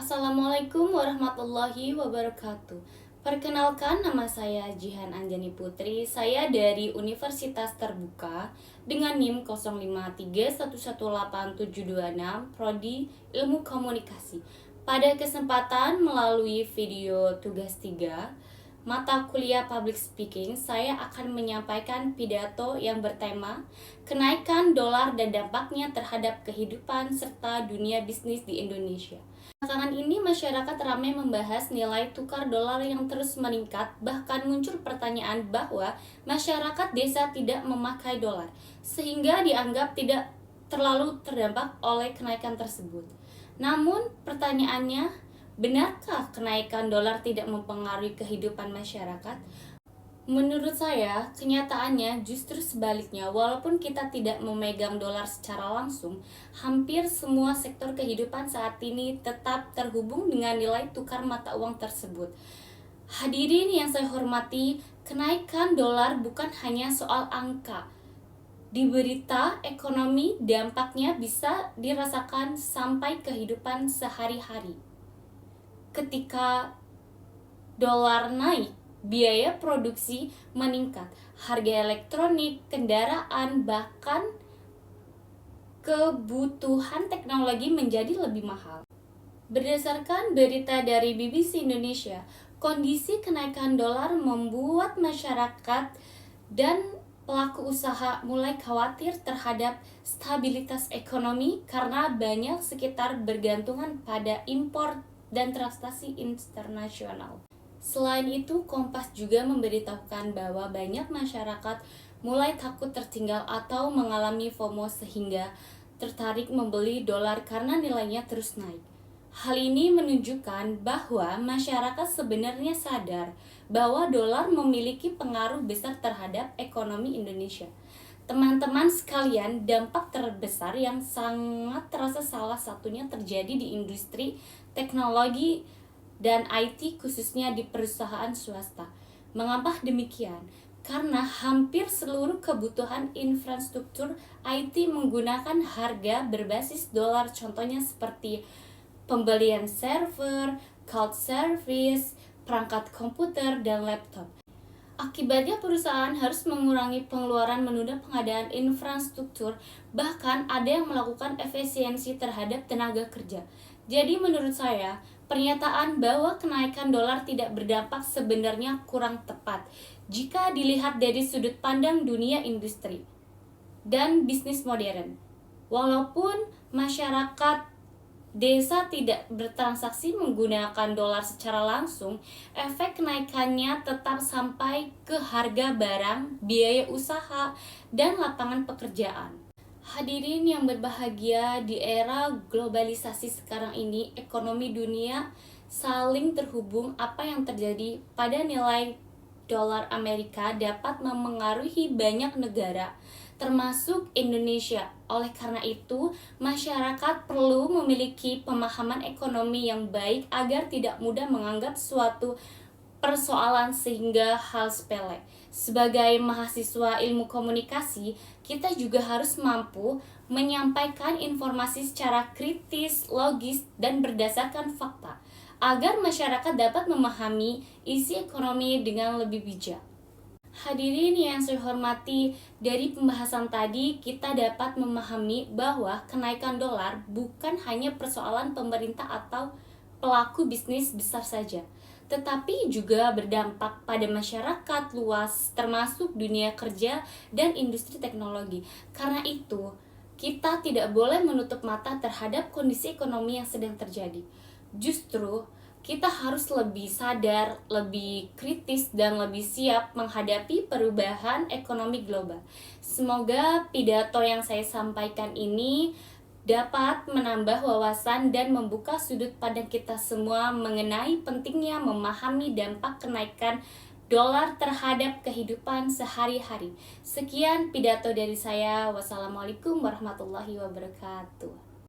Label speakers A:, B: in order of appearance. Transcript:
A: Assalamualaikum warahmatullahi wabarakatuh. Perkenalkan, nama saya Jihan Anjani Putri. Saya dari Universitas Terbuka dengan NIM 0531187726 Prodi Ilmu Komunikasi. Pada kesempatan melalui video tugas 3 mata kuliah Public Speaking, saya akan menyampaikan pidato yang bertema kenaikan dolar dan dampaknya terhadap kehidupan serta dunia bisnis di Indonesia. Belakangan ini masyarakat ramai membahas nilai tukar dolar yang terus meningkat, bahkan muncul pertanyaan bahwa masyarakat desa tidak memakai dolar, sehingga dianggap tidak terlalu terdampak oleh kenaikan tersebut. Namun pertanyaannya, benarkah kenaikan dolar tidak mempengaruhi kehidupan masyarakat? Menurut saya, kenyataannya justru sebaliknya. Walaupun kita tidak memegang dolar secara langsung, hampir semua sektor kehidupan saat ini tetap terhubung dengan nilai tukar mata uang tersebut. Hadirin yang saya hormati, kenaikan dolar bukan hanya soal angka. Di berita ekonomi, dampaknya bisa dirasakan sampai kehidupan sehari-hari. Ketika dolar naik, biaya produksi meningkat, harga elektronik, kendaraan, bahkan kebutuhan teknologi menjadi lebih mahal. Berdasarkan berita dari BBC Indonesia, kondisi kenaikan dolar membuat masyarakat dan pelaku usaha mulai khawatir terhadap stabilitas ekonomi karena banyak sekitar bergantungan pada impor dan transaksi internasional. Selain itu, Kompas juga memberitahukan bahwa banyak masyarakat mulai takut tertinggal atau mengalami FOMO sehingga tertarik membeli dolar karena nilainya terus naik. Hal ini menunjukkan bahwa masyarakat sebenarnya sadar bahwa dolar memiliki pengaruh besar terhadap ekonomi Indonesia. Teman-teman sekalian, dampak terbesar yang sangat terasa salah satunya terjadi di industri teknologi dan IT, khususnya di perusahaan swasta. Mengapa demikian? Karena hampir seluruh kebutuhan infrastruktur IT menggunakan harga berbasis dolar, contohnya seperti pembelian server, cloud service, perangkat komputer, dan laptop. Akibatnya perusahaan harus mengurangi pengeluaran, menunda pengadaan infrastruktur, bahkan ada yang melakukan efisiensi terhadap tenaga kerja. Jadi menurut saya, pernyataan bahwa kenaikan dolar tidak berdampak sebenarnya kurang tepat jika dilihat dari sudut pandang dunia industri dan bisnis modern. Walaupun masyarakat desa tidak bertransaksi menggunakan dolar secara langsung, efek kenaikannya tetap sampai ke harga barang, biaya usaha, dan lapangan pekerjaan. Hadirin yang berbahagia, di era globalisasi sekarang ini, ekonomi dunia saling terhubung. Apa yang terjadi pada nilai dolar Amerika dapat memengaruhi banyak negara, termasuk Indonesia. Oleh karena itu, masyarakat perlu memiliki pemahaman ekonomi yang baik agar tidak mudah menganggap suatu persoalan sehingga hal sepele. Sebagai mahasiswa ilmu komunikasi, kita juga harus mampu menyampaikan informasi secara kritis, logis, dan berdasarkan fakta, agar masyarakat dapat memahami isi ekonomi dengan lebih bijak. Hadirin yang saya hormati, dari pembahasan tadi kita dapat memahami bahwa kenaikan dolar bukan hanya persoalan pemerintah atau pelaku bisnis besar saja, tetapi juga berdampak pada masyarakat luas, termasuk dunia kerja dan industri teknologi. Karena itu, kita tidak boleh menutup mata terhadap kondisi ekonomi yang sedang terjadi. Justru, kita harus lebih sadar, lebih kritis, dan lebih siap menghadapi perubahan ekonomi global. Semoga pidato yang saya sampaikan ini dapat menambah wawasan dan membuka sudut pandang kita semua mengenai pentingnya memahami dampak kenaikan dolar terhadap kehidupan sehari-hari. Sekian pidato dari saya. Wassalamualaikum warahmatullahi wabarakatuh.